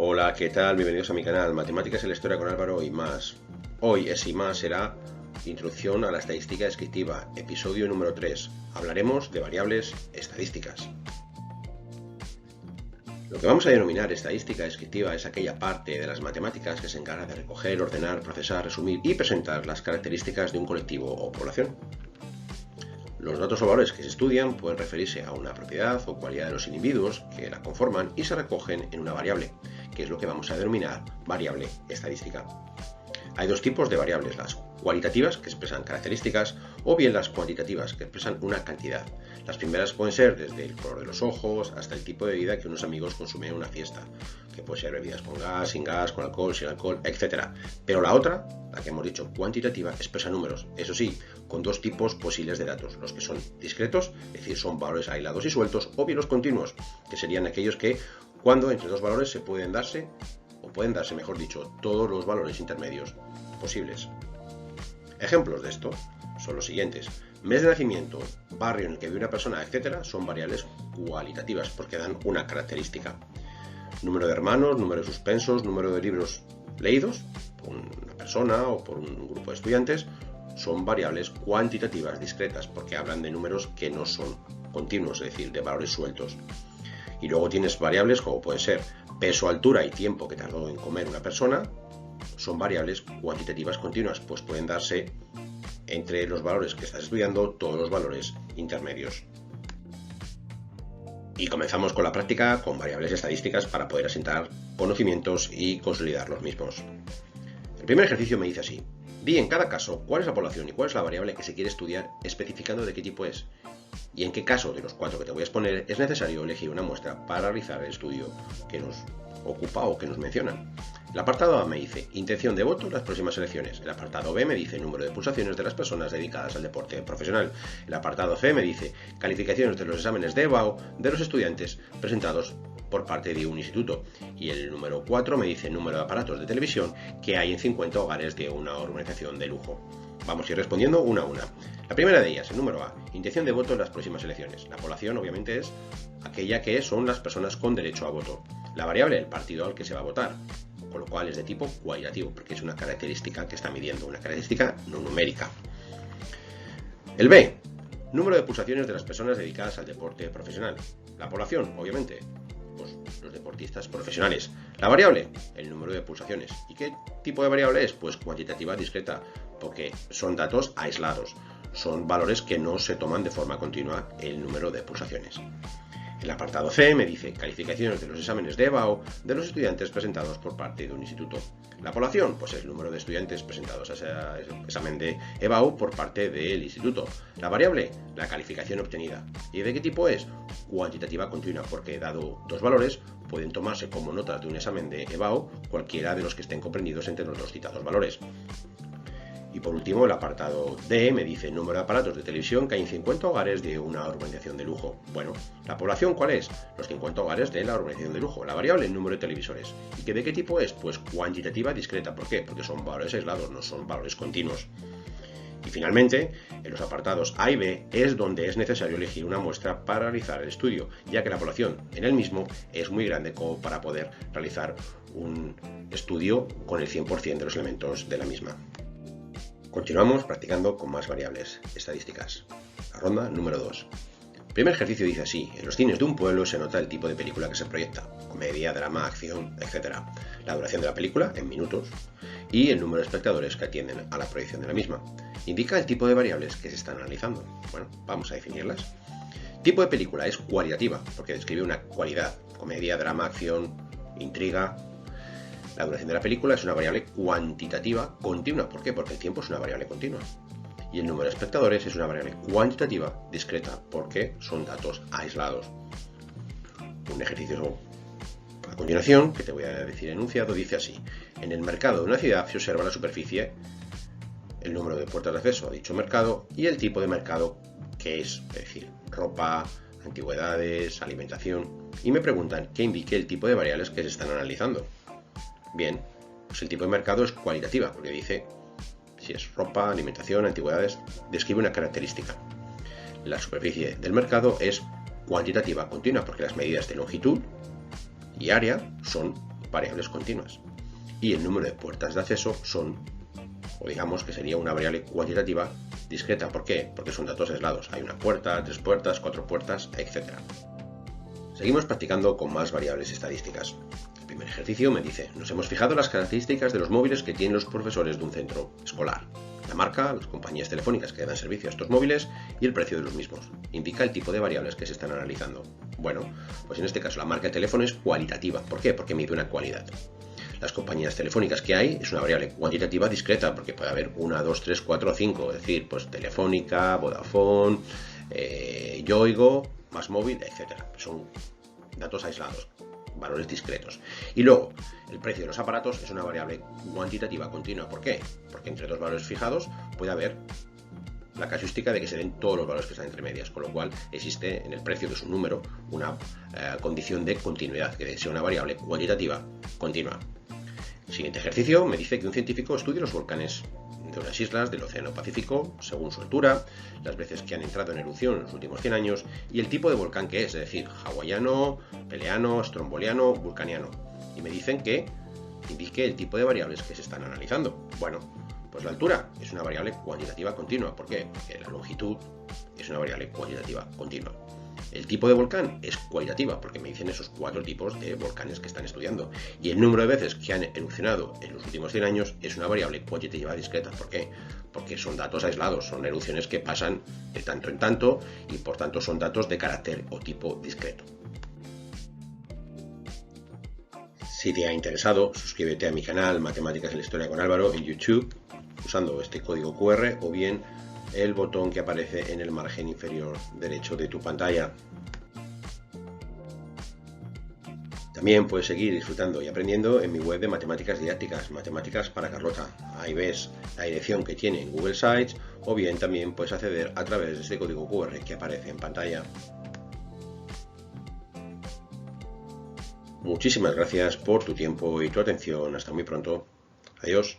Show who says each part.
Speaker 1: Hola, ¿qué tal? Bienvenidos a mi canal Matemáticas en la Historia con Álvaro y más. Hoy, y más, será Introducción a la Estadística Descriptiva, episodio número 3. Hablaremos de variables estadísticas. Lo que vamos a denominar estadística descriptiva es aquella parte de las matemáticas que se encarga de recoger, ordenar, procesar, resumir y presentar las características de un colectivo o población. Los datos o valores que se estudian pueden referirse a una propiedad o cualidad de los individuos que la conforman y se recogen en una variable, que es lo que vamos a denominar variable estadística. Hay dos tipos de variables, las cualitativas, que expresan características, o bien las cuantitativas, que expresan una cantidad. Las primeras pueden ser desde el color de los ojos hasta el tipo de bebida que unos amigos consumen en una fiesta, que puede ser bebidas con gas, con alcohol, sin alcohol, etc. Pero la otra, la que hemos dicho cuantitativa, expresa números, eso sí, con dos tipos posibles de datos, los que son discretos, es decir, son valores aislados y sueltos, o bien los continuos, que serían aquellos que cuando entre dos valores pueden darse, mejor dicho, todos los valores intermedios posibles. Ejemplos de esto son los siguientes: mes de nacimiento, barrio en el que vive una persona, etc. son variables cualitativas porque dan una característica. Número de hermanos, número de suspensos, número de libros leídos por una persona o por un grupo de estudiantes son variables cuantitativas discretas porque hablan de números que no son continuos, es decir, de valores sueltos. Y luego tienes variables como pueden ser peso, altura y tiempo que tardó en comer una persona. Son variables cuantitativas continuas, pues pueden darse entre los valores que estás estudiando todos los valores intermedios. Y comenzamos con la práctica con variables estadísticas para poder asentar conocimientos y consolidar los mismos. El primer ejercicio me dice así: di en cada caso cuál es la población y cuál es la variable que se quiere estudiar, especificando de qué tipo es, y en qué caso de los cuatro que te voy a exponer es necesario elegir una muestra para realizar el estudio que nos ocupa o que nos mencionan. El apartado A me dice intención de voto en las próximas elecciones. El apartado B me dice número de pulsaciones de las personas dedicadas al deporte profesional. El apartado C me dice calificaciones de los exámenes de EBAU de los estudiantes presentados por parte de un instituto. Y el número 4 me dice número de aparatos de televisión que hay en 50 hogares de una urbanización de lujo. Vamos a ir respondiendo una a una. La primera de ellas, el número A, intención de voto en las próximas elecciones. La población, obviamente, es aquella que son las personas con derecho a voto. La variable, el partido al que se va a votar, con lo cual es de tipo cualitativo, porque es una característica que está midiendo, una característica no numérica. El B, número de pulsaciones de las personas dedicadas al deporte profesional. La población, obviamente, pues los deportistas profesionales. La variable, el número de pulsaciones. ¿Y qué tipo de variable es? Pues cuantitativa discreta, porque son datos aislados, son valores que no se toman de forma continua el número de pulsaciones. El apartado C me dice calificaciones de los exámenes de EBAU de los estudiantes presentados por parte de un instituto. La población, pues es el número de estudiantes presentados a ese examen de EBAU por parte del instituto. La variable, la calificación obtenida. ¿Y de qué tipo es? Cuantitativa continua, porque dado dos valores, pueden tomarse como notas de un examen de EBAU cualquiera de los que estén comprendidos entre los dos citados valores. Y por último, el apartado D me dice número de aparatos de televisión que hay en 50 hogares de una urbanización de lujo. Bueno, ¿la población cuál es? Los 50 hogares de la urbanización de lujo. La variable, el número de televisores. ¿Y que de qué tipo es? Pues cuantitativa discreta. ¿Por qué? Porque son valores aislados, no son valores continuos. Y finalmente, en los apartados A y B es donde es necesario elegir una muestra para realizar el estudio, ya que la población en el mismo es muy grande como para poder realizar un estudio con el 100% de los elementos de la misma. Continuamos practicando con más variables estadísticas. La ronda número 2. El primer ejercicio dice así: en los cines de un pueblo se nota el tipo de película que se proyecta, comedia, drama, acción, etc. La duración de la película, en minutos, y el número de espectadores que atienden a la proyección de la misma. Indica el tipo de variables que se están analizando. Bueno, vamos a definirlas. Tipo de película es cualitativa, porque describe una cualidad, comedia, drama, acción, intriga. La duración de la película es una variable cuantitativa continua. ¿Por qué? Porque el tiempo es una variable continua. Y el número de espectadores es una variable cuantitativa discreta, porque son datos aislados. Un ejercicio a continuación, que te voy a decir enunciado, dice así: en el mercado de una ciudad se observa la superficie, el número de puertas de acceso a dicho mercado y el tipo de mercado que es decir, ropa, antigüedades, alimentación. Y me preguntan que indique el tipo de variables que se están analizando. Bien, pues el tipo de mercado es cualitativa, porque dice si es ropa, alimentación, antigüedades, describe una característica. La superficie del mercado es cuantitativa continua, porque las medidas de longitud y área son variables continuas. Y el número de puertas de acceso son, o digamos que sería una variable cuantitativa discreta. ¿Por qué? Porque son datos aislados. Hay una puerta, 3 puertas, 4 puertas, etc. Seguimos practicando con más variables estadísticas. El primer ejercicio me dice, nos hemos fijado en las características de los móviles que tienen los profesores de un centro escolar. La marca, las compañías telefónicas que dan servicio a estos móviles y el precio de los mismos. Indica el tipo de variables que se están analizando. Bueno, pues en este caso la marca de teléfono es cualitativa. ¿Por qué? Porque mide una cualidad. Las compañías telefónicas que hay es una variable cuantitativa discreta, porque puede haber 1, 2, 3, 4 o 5, es decir, pues Telefónica, Vodafone, Yoigo, MásMóvil, etc. Son datos aislados, valores discretos. Y luego, el precio de los aparatos es una variable cuantitativa continua. ¿Por qué? Porque entre dos valores fijados puede haber la casuística de que se den todos los valores que están entre medias, con lo cual existe en el precio, que es un número, una condición de continuidad, que sea una variable cuantitativa continua. El siguiente ejercicio me dice que un científico estudie los volcanes de unas islas del Océano Pacífico según su altura, las veces que han entrado en erupción en los últimos 100 años y el tipo de volcán que es decir, hawaiano, peleano, stromboliano, vulcaniano. Y me dicen que indique el tipo de variables que se están analizando. Bueno, pues la altura es una variable cuantitativa continua. ¿Por qué? Porque la longitud es una variable cuantitativa continua. El tipo de volcán es cualitativa, porque me dicen esos 4 tipos de volcanes que están estudiando. Y el número de veces que han erupcionado en los últimos 100 años es una variable cuantitativa discreta. ¿Por qué? Porque son datos aislados, son erupciones que pasan de tanto en tanto y por tanto son datos de carácter o tipo discreto. Si te ha interesado, suscríbete a mi canal Matemáticas en la Historia con Álvaro en YouTube usando este código QR o bien el botón que aparece en el margen inferior derecho de tu pantalla. También puedes seguir disfrutando y aprendiendo en mi web de matemáticas didácticas, Matemáticas para Carlota. Ahí ves la dirección que tiene en Google Sites o bien también puedes acceder a través de este código QR que aparece en pantalla. Muchísimas gracias por tu tiempo y tu atención. Hasta muy pronto. Adiós.